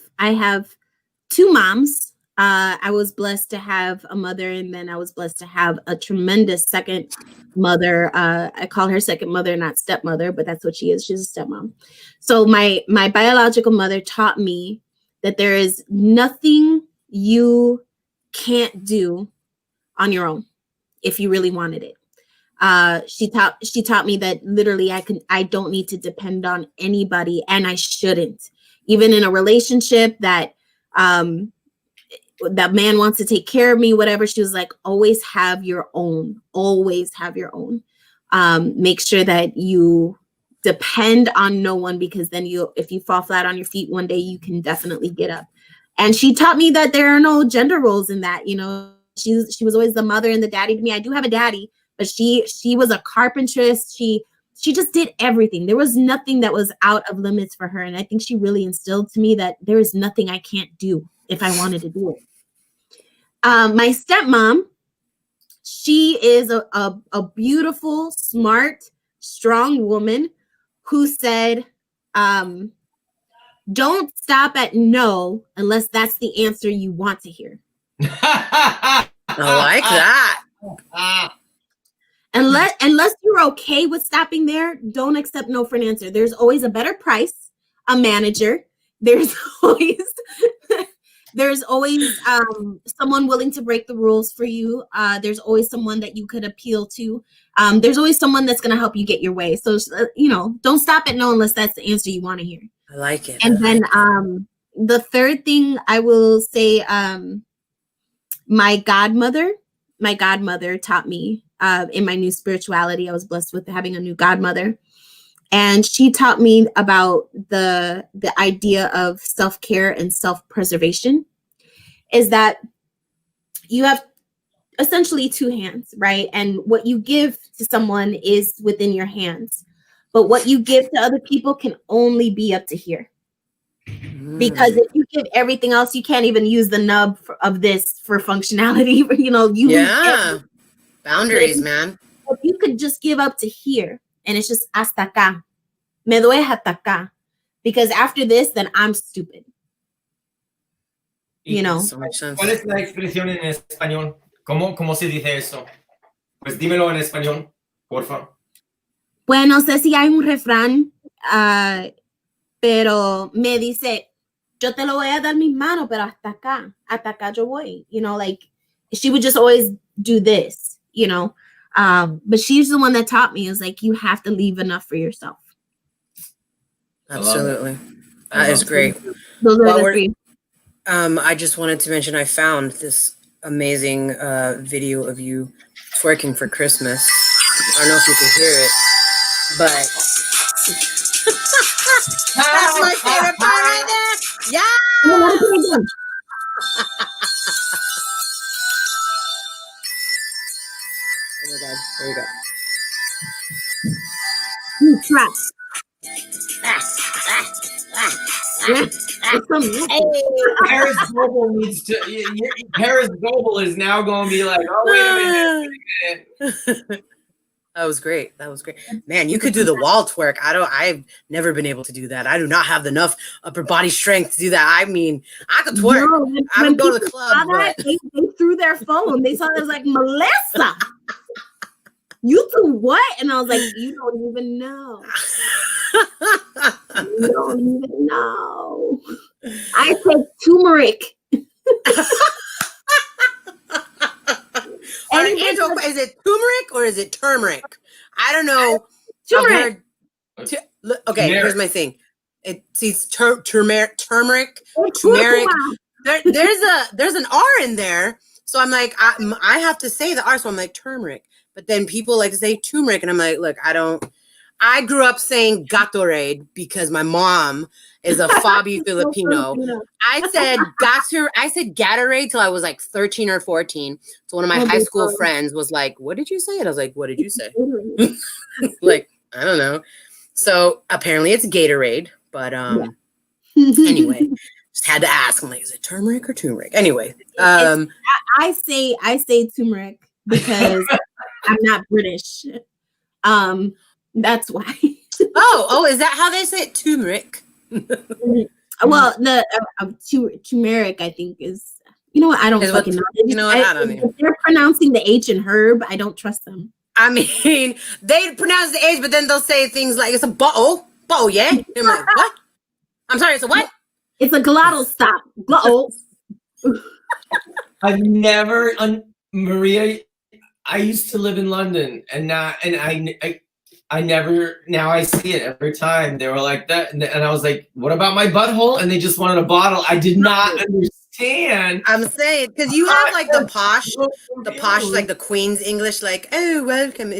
2 moms. I was blessed to have a mother, and then I was blessed to have a tremendous second mother. I call her second mother, not stepmother, but that's what she is. She's a stepmom. So my biological mother taught me that there is nothing you can't do on your own if you really wanted it. She taught me that literally I don't need to depend on anybody, and I shouldn't. Even in a relationship that that man wants to take care of me, whatever, she was like, always have your own. Make sure that you depend on no one, because then if you fall flat on your feet one day, you can definitely get up. And she taught me that there are no gender roles in that. You know, she was always the mother and the daddy to me. I do have a daddy, but she was a carpentress. She just did everything. There was nothing that was out of limits for her. And I think she really instilled to me that there is nothing I can't do if I wanted to do it. My stepmom, she is a beautiful, smart, strong woman who said, don't stop at no unless that's the answer you want to hear. I like that. Unless you're okay with stopping there, don't accept no for an answer. There's always a better price, a manager. There's always someone willing to break the rules for you. There's always someone that you could appeal to. There's always someone that's going to help you get your way. So, don't stop at no unless that's the answer you want to hear. I like it. And then the third thing I will say, my godmother taught me in my new spirituality. I was blessed with having a new godmother. And she taught me about the idea of self-care and self-preservation, is that you have essentially 2 hands, right? And what you give to someone is within your hands. But what you give to other people can only be up to here. Because if you give everything else, you can't even use the nub of this for functionality. Boundaries, man. If you could just give up to here, and it's just hasta acá. Me doy hasta acá. Because after this, then I'm stupid. So much sense. ¿Cuál es la expresión en español? ¿Cómo se dice eso? Pues dímelo en español, porfa. Bueno, no sé si hay un refrán, pero me dice, yo te lo voy a dar mis manos, pero hasta acá yo voy. She would just always do this, but she's the one that taught me, is like, you have to leave enough for yourself. Absolutely. That is great. Those are the 3. I just wanted to mention I found this amazing video of you twerking for Christmas. I don't know if you can hear it, but that's my favorite part right there. Yeah. Oh my God, there you go. You trap. Paris Global needs to. Paris Global is now going to be like, oh wait a minute. That was great. That was great. Man, you could do the wall twerk. I've never been able to do that. I do not have enough upper body strength to do that. I mean, I could twerk. I would go to the club. They threw their phone. They saw it was like, Melissa, you do what? And I was like, you don't even know. You don't even know. I said turmeric. Is it turmeric or is it turmeric? I don't know. Turmeric. Okay, here's my thing. It's turmeric. There's an R in there, so I'm like, I have to say the R, so I'm like turmeric. But then people like to say turmeric, and I'm like, look, I grew up saying Gatorade because my mom is a Fabi Filipino. I said Gatorade till I was like 13 or 14. So one of my high school friends was like, what did you say? And I was like, what did you say? Like, I don't know. So apparently it's Gatorade, but anyway, just had to ask. I'm like, is it turmeric or turmeric? Anyway, I say turmeric because I'm not British. That's why. Oh, is that how they say it? Turmeric. Well, the turmeric, I think, is. You know what? I don't fucking know. You know what? I don't know. If they're pronouncing the H in herb, I don't trust them. I mean, they pronounce the H, but then they'll say things like it's a bottle, yeah. And I'm like, what? I'm sorry, it's a what? It's a glottal stop. Bottle. I've never, Maria. I used to live in London, and I never. Now I see it every time. They were like that, and I was like, "What about my butthole?" And they just wanted a bottle. I did not understand. I'm saying because you have like the posh, like the Queen's English, like, "Oh, welcome!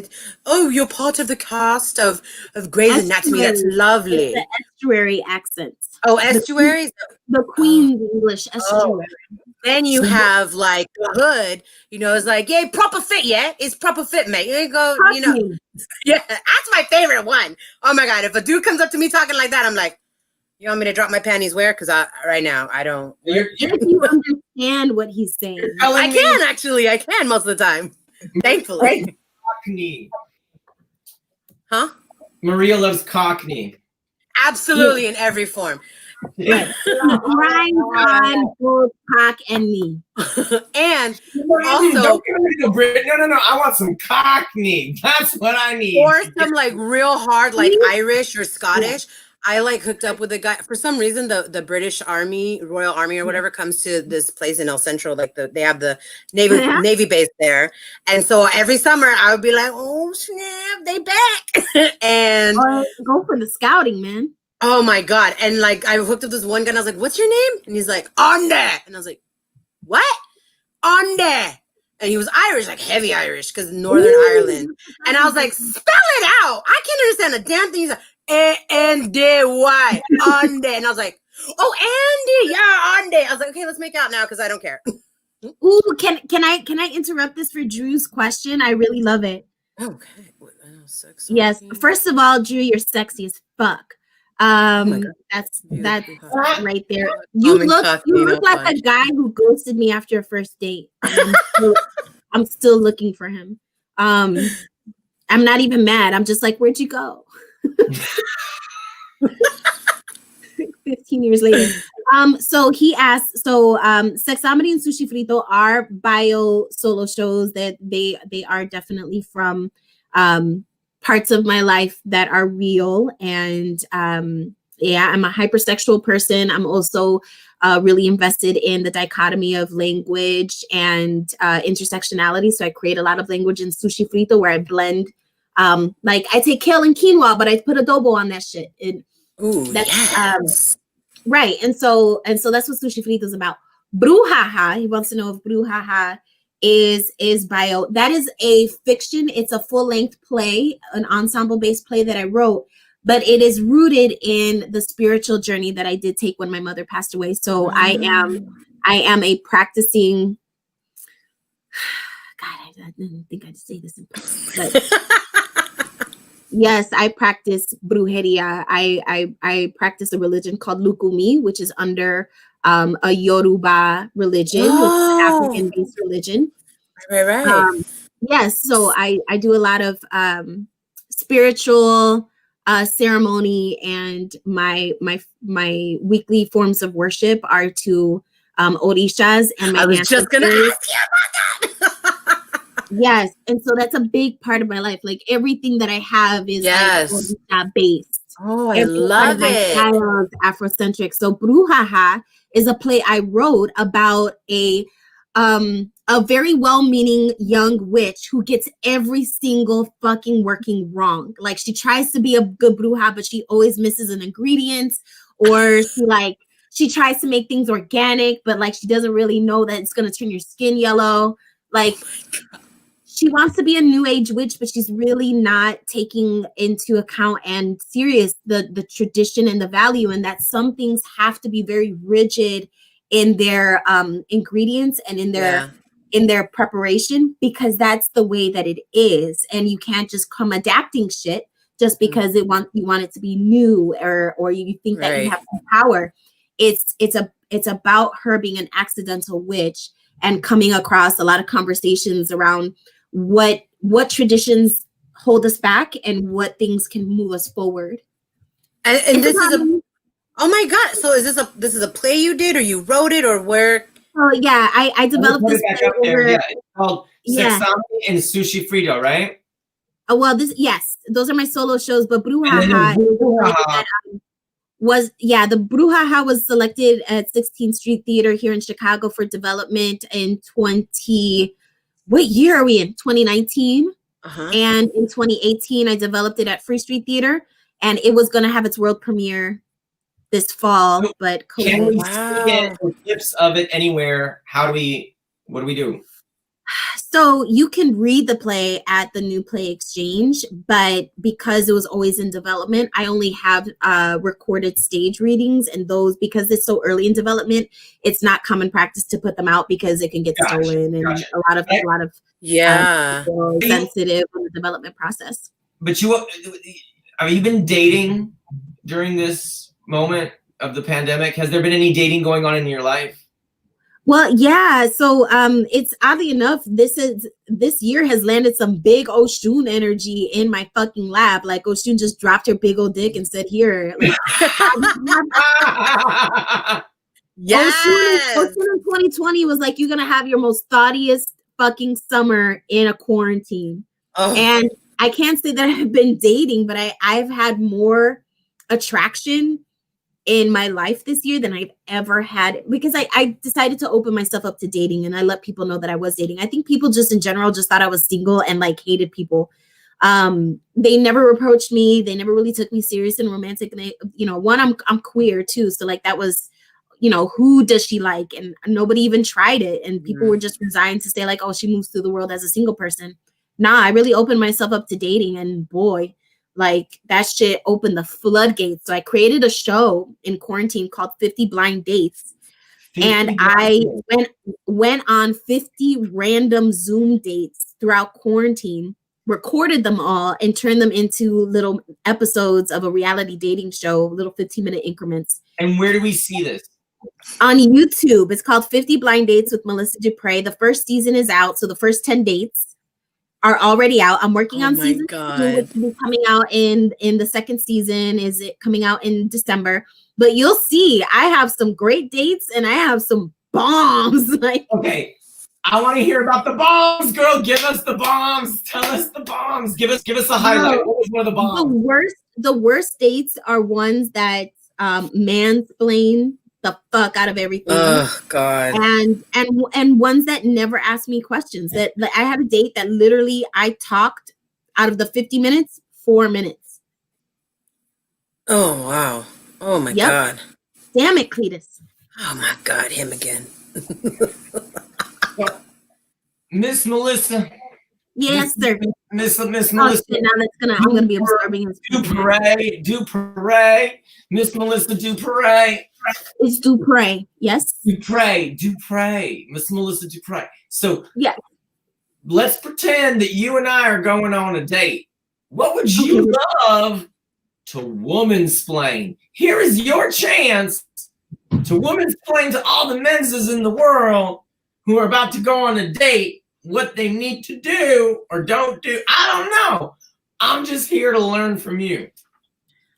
You're part of the cast of Grey's Anatomy. That's lovely." It's the estuary accent. Oh, estuaries. The Queen's English estuary. Then you have like the hood, it's like, yeah, proper fit, yeah, it's proper fit, mate. You go, yeah, that's my favorite one. Oh my God, if a dude comes up to me talking like that, I'm like, you want me to drop my panties where? Because right now I don't. If you understand what he's saying, I can most of the time, thankfully. Cockney. Huh? Maria loves Cockney. Absolutely, in every form. Rhymes on both cock and knee. And also, don't get me to Brit. No. I want some Cockney. That's what I need. Or some like real hard, like Irish or Scottish. Yeah. I like hooked up with a guy for some reason. The British Army, Royal Army or whatever, comes to this place in El Centro. Like they have the Navy base there, and so every summer I would be like, "Oh snap, they back!" And go for the scouting, man. Oh my God. And like I hooked up this one guy and I was like, what's your name? And he's like, Ande. And I was like, what? Ande. And he was Irish, like heavy Irish, because Northern Ireland. And I was like, spell it out. I can't understand a damn thing. He's like, A-N-D-Y. Ande. And I was like, oh, Andy. Yeah, Ande. I was like, okay, let's make out now because I don't care. Ooh, can I interrupt this for Drew's question? I really love it. Okay. Yes. First of all, Drew, you're sexy as fuck. That's right there. You look like a guy who ghosted me after a first date. I'm still looking for him. I'm not even mad. I'm just like, where'd you go? 15 years later. So he asked, Sexomedy and Sushi Frito are bio solo shows that they are definitely from parts of my life that are real. And I'm a hypersexual person. I'm also really invested in the dichotomy of language and intersectionality. So I create a lot of language in Sushi Frito where I blend, like I take kale and quinoa, but I put adobo on that shit. Right. And so that's what Sushi Frito is about. Brujaha, he wants to know if Brujaha is bio. That is a fiction. It's a full-length play, an ensemble-based play that I wrote, but it is rooted in the spiritual journey that I did take when my mother passed away. So I am a practicing. God, I didn't think I'd say this in person, but yes, I practice brujeria. I practice a religion called Lukumi, which is under a Yoruba religion, which is an African-based religion. Right. Yes, so I do a lot of spiritual ceremony, and my weekly forms of worship are to orishas and my I was ancestors. just gonna ask you about that. Yes, and so that's a big part of my life. Like everything that I have is like orisha based. Oh, I love it. My style is Afrocentric. So Brujaha is a play I wrote about a very well-meaning young witch who gets every single fucking working wrong. Like she tries to be a good bruja, but she always misses an ingredient, or she tries to make things organic, but like she doesn't really know that it's gonna turn your skin yellow. Like she wants to be a new age witch, but she's really not taking into account and serious the tradition and the value, and that some things have to be very rigid in their ingredients and in their preparation, because that's the way that it is. And you can't just come adapting shit just because you want it to be new, or you think that you have some power. It's about her being an accidental witch and coming across a lot of conversations around what traditions hold us back and what things can move us forward. And this is oh my God. So this is a play you did, or you wrote it, or where? Oh yeah, I developed this play over. Yeah, it's called Sexami and Sushi Frito, right? Oh well, those are my solo shows, but Brujaha the Brujaha was selected at 16th Street Theater here in Chicago for development in what year are we in? 2019. And in 2018, I developed it at Free Street Theater, and it was going to have its world premiere this fall, but can we see clips of it anywhere? What do we do? So you can read the play at the New Play Exchange, but because it was always in development, I only have recorded stage readings, and those, because it's so early in development, it's not common practice to put them out because it can get stolen and a lot of sensitive on the development process. But have you been dating during this moment of the pandemic? Has there been any dating going on in your life? Well, yeah. So it's oddly enough, this year has landed some big Oshun energy in my fucking lab. Like Oshun just dropped her big old dick and said, "Here." Like, yes. Oshun in 2020 was like, "You're gonna have your most thoughtiest fucking summer in a quarantine." And I can't say that I've been dating, but I've had more attraction in my life this year than I've ever had, because I decided to open myself up to dating, and I let people know that I was dating. I think people just in general just thought I was single and like hated people. They never approached me. They never really took me serious and romantic. And they, I'm queer too. So like that was, who does she like? And nobody even tried it. And people were just resigned to say like, oh, she moves through the world as a single person. Nah, I really opened myself up to dating, and boy, like that shit opened the floodgates. So I created a show in quarantine called 50 Blind Dates. And I went on 50 random Zoom dates throughout quarantine, recorded them all, and turned them into little episodes of a reality dating show, little 15-minute increments. And where do we see this? On YouTube. It's called 50 Blind Dates with Melissa Dupre. The first season is out. So the first 10 dates are already out. I'm working on season 2, which will be coming out in the second season. Is it coming out in December? But you'll see, I have some great dates and I have some bombs. Okay, I want to hear about the bombs, girl. Give us the bombs. Tell us the bombs. Give us a highlight. What was one of the bombs? The worst dates are ones that mansplain the fuck out of everything. Oh God. And ones that never ask me questions. That I had a date that literally I talked out of the 50 minutes, 4 minutes. Oh wow. Oh my God. Damn it, Cletus. Oh my God, him again. Miss Melissa. Yes, sir. Miss Oh, Melissa. shit, now I'm gonna be observing his Dupre. Miss Melissa Dupre. It's Dupre. Yes. Dupre. Miss Melissa Dupre. So yeah, let's pretend that you and I are going on a date. What would you love to womansplain? Here is your chance to womansplain to all the menses in the world who are about to go on a date what they need to do or don't do. I don't know. I'm just here to learn from you.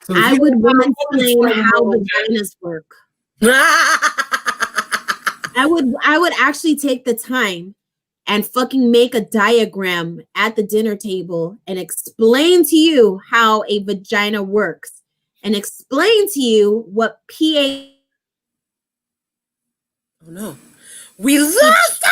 So I would womansplain how vaginas work. I would actually take the time and fucking make a diagram at the dinner table and explain to you how a vagina works and explain to you what pH. Oh no. We lost her!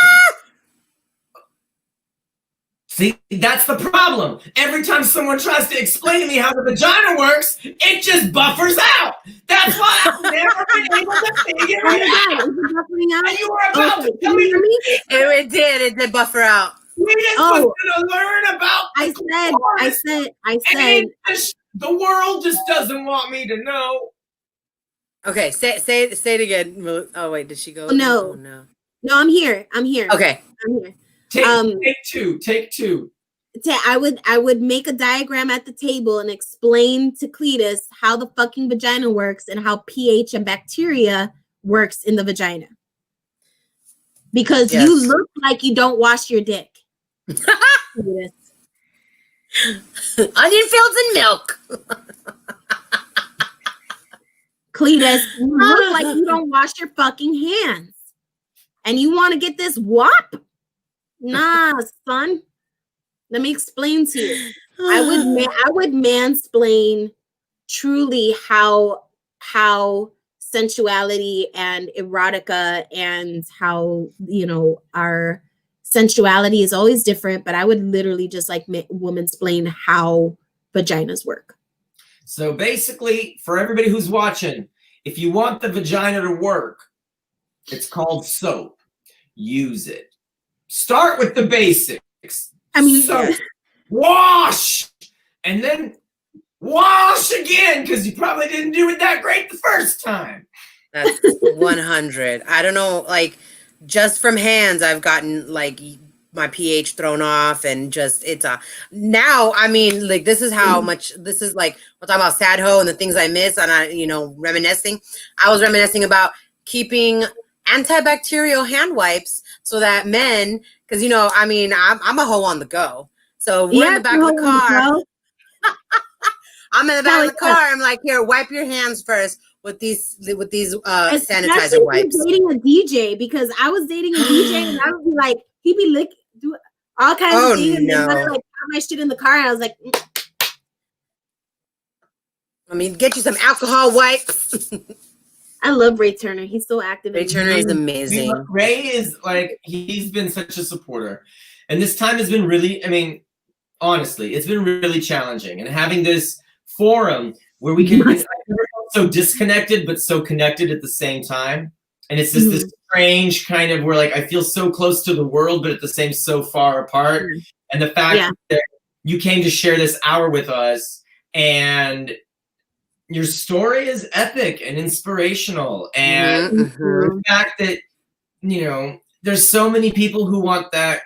See, that's the problem. Every time someone tries to explain to me how the vagina works, it just buffers out. That's why I've never been able to figure it out. Is it buffering out? And you were about to tell me. It did buffer out. We just was gonna learn about. I said. The world just doesn't want me to know. Okay, say it again. Oh wait, did she go? No. Oh, no. No, I'm here. Okay. I'm here. Take two. I would make a diagram at the table and explain to Cletus how the fucking vagina works and how pH and bacteria works in the vagina. Because you look like you don't wash your dick. Onion fields and milk. Cletus, you look like you don't wash your fucking hands. And you want to get this wop? Nah, son. Let me explain to you. I would mansplain truly how sensuality and erotica and how, our sensuality is always different, but I would literally just like womansplain how vaginas work. So basically, for everybody who's watching, if you want the vagina to work, it's called soap. Use it. Start with the basics. Soap. Wash! And then wash again, because you probably didn't do it that great the first time. That's 100. I don't know, like, just from hands, I've gotten, like, my pH thrown off, and just, now, I mean, like, this is how much, this is, like, we're talking about sad hoe and the things I miss, and reminiscing. I was reminiscing about keeping antibacterial hand wipes so that men, because, I'm a hoe on the go. So we're in the back of the car. I'm in the back of the car. I'm like, here, wipe your hands first with these sanitizer wipes. Dating a DJ, because I was dating a DJ and I would be like, he'd be do all kinds of things. No. And I would like put my shit in the car, and I was like, get you some alcohol wipes. I love Ray Turner. He's so active. Ray Turner is amazing. Ray is like, he's been such a supporter. And this time has been really, honestly, it's been really challenging. And having this forum where we can be so disconnected, but so connected at the same time. And it's just this strange kind of, where like, I feel so close to the world, but at the same so far apart. And the fact that you came to share this hour with us, and your story is epic and inspirational. And the fact that, there's so many people who want that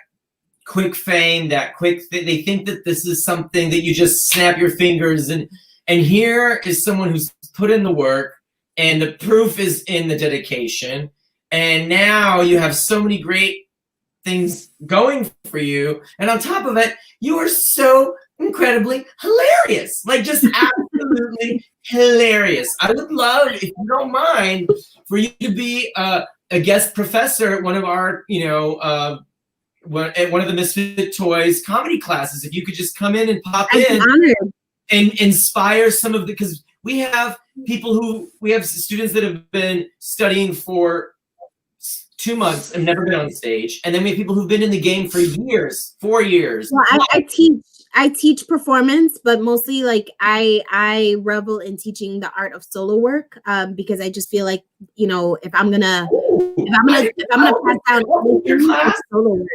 quick fame, they think that this is something that you just snap your fingers, and here is someone who's put in the work, and the proof is in the dedication. And now you have so many great things going for you. And on top of it, you are so incredibly hilarious. Like, just absolutely hilarious. I would love, if you don't mind, for you to be a guest professor at one of our, at one of the Misfit Toys comedy classes. If you could just come in and pop in and inspire some of because we have students that have been studying for 2 months and never been on stage. And then we have people who've been in the game for years, 4 years. Well, I teach performance, but mostly like I revel in teaching the art of solo work, because I just feel like, if I'm gonna If I'm gonna pass down your class. solo work.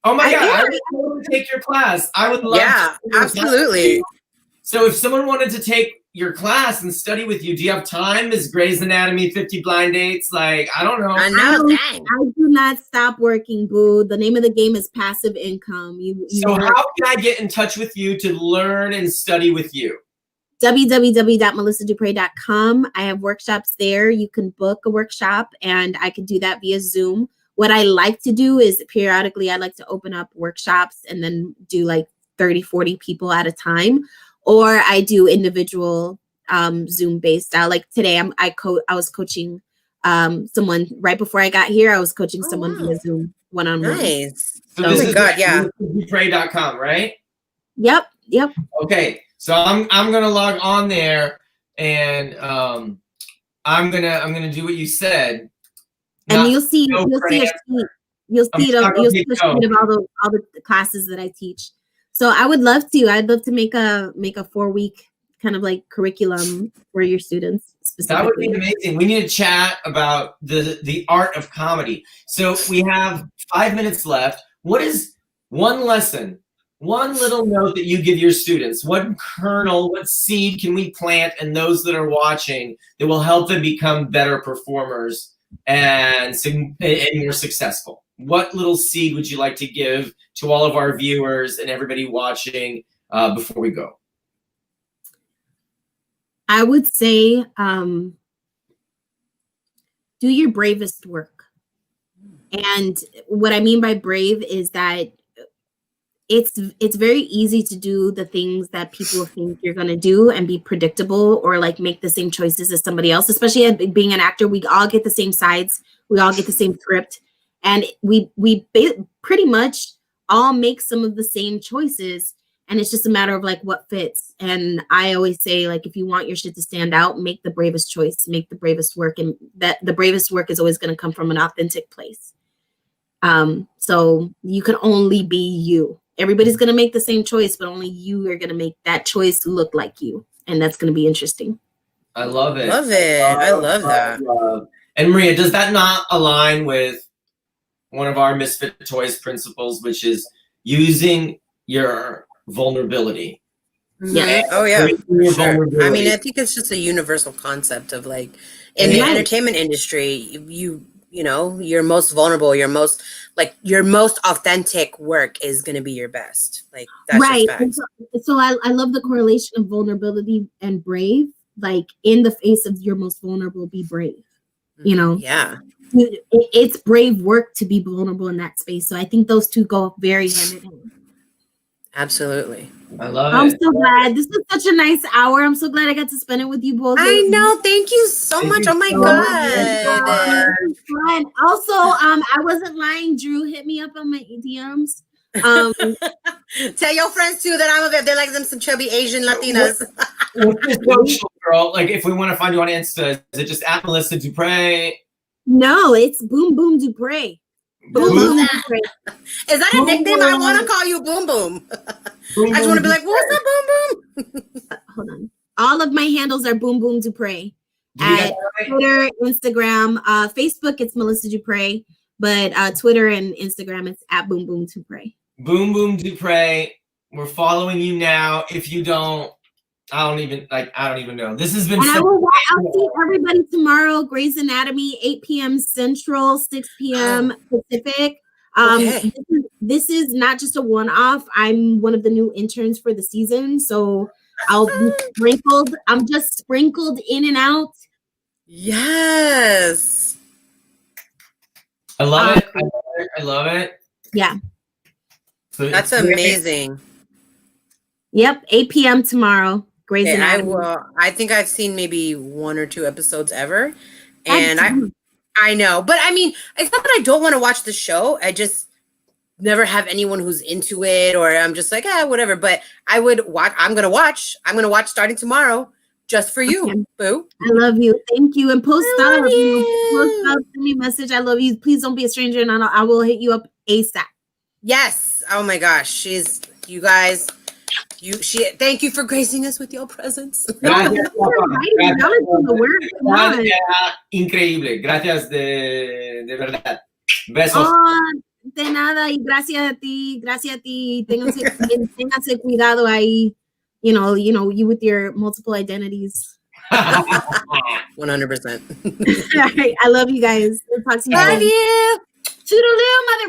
Oh my God, I would love to take your class. I would love Yeah, absolutely. So if someone wanted to take your class and study with you, do you have time? Is Grey's Anatomy 50 Blind Dates? Like, I don't know. I know, dang. I do not stop working, boo. The name of the game is passive income. So how can I get in touch with you to learn and study with you? www.melissadupre.com. I have workshops there. You can book a workshop and I can do that via Zoom. What I like to do is periodically I like to open up workshops and then do like 30, 40 people at a time. Or I do individual Zoom based style. Like today I was coaching someone right before I got here. I was coaching someone via Zoom one-on-one. Nice. So oh my God, yeah. Pray.com, right? Yep. Okay. So I'm gonna log on there and I'm gonna do what you said. And you'll see a sheet of all the classes that I teach. So I would love to. I'd love to make a 4-week kind of like curriculum for your students specifically. That would be amazing. We need to chat about the art of comedy. So we have 5 minutes left. What is one lesson, one little note that you give your students? What kernel, what seed can we plant in those that are watching that will help them become better performers and more successful? What little seed would you like to give to all of our viewers and everybody watching before we go? I would say do your bravest work. And what I mean by brave is that it's very easy to do the things that people think you're going to do and be predictable or like make the same choices as somebody else, especially being an actor. We all get the same sides. We all get the same script. And we pretty much all make some of the same choices. And it's just a matter of like what fits. And I always say, like, if you want your shit to stand out, make the bravest choice, make the bravest work. And that the bravest work is always going to come from an authentic place. So you can only be you. Everybody's going to make the same choice, but only you are going to make that choice look like you. And that's going to be interesting. I love it. I love that. And Maria, does that not align with one of our Misfit Toys principles, which is using your vulnerability? Yeah. Oh yeah. Sure. I mean, I think it's just a universal concept of like in the entertainment industry, you know, your most vulnerable, your most authentic work is going to be your best. Like that's right. Just facts. So I love the correlation of vulnerability and brave. Like in the face of your most vulnerable, be brave. You know. Yeah. It's brave work to be vulnerable in that space. So I think those two go very hand in hand. Absolutely. I love it. I'm so glad. This was such a nice hour. I'm so glad I got to spend it with you both. I know. Thank you so much. Oh my God. Fun. Also, I wasn't lying. Drew hit me up on my DMs. Tell your friends too that I'm a bit. They like them some chubby Asian Latinas. What's your social, girl? Like, if we want to find you on Insta, is it just at Melissa Dupre? No, it's Boom Boom Dupre. Boom Boom Dupre. Is that a nickname? I want to call you Boom Boom. I just want to be like, what's up, Boom Boom? Hold on. All of my handles are Boom Boom Dupre. At Twitter, Instagram, Facebook, it's Melissa Dupre. But Twitter and Instagram, it's at Boom Boom Dupre. Boom Boom Dupre. We're following you now. If you don't, I don't even know. This has been. And I'll see everybody tomorrow. Grey's Anatomy, 8 p.m. Central, 6 p.m. Pacific. Okay. This is not just a one-off. I'm one of the new interns for the season, so I'll be sprinkled. I'm just sprinkled in and out. Yes. I love it. I love it. Yeah. So that's amazing. Yep, 8 p.m. tomorrow. Grey's Anatomy. I think I've seen maybe 1 or 2 episodes ever. And I know. But I mean, it's not that I don't want to watch the show. I just never have anyone who's into it, or I'm just like, whatever. But I would watch. I'm gonna watch starting tomorrow just for you, okay. Boo. I love you. Thank you. And post up. Post up, send me a message. I love you. Please don't be a stranger, and I will hit you up ASAP. Yes. Oh my gosh. You guys. Thank you for gracing us with your presence. Gracias, papá. Gracias. Increíble. Gracias de verdad. Besos. Oh, de nada y gracias a ti. Ténganse cuidado ahí. You know, you with your multiple identities. 100%. All right, I love you guys. We'll talk to you. Love you. Toodaloo, mother.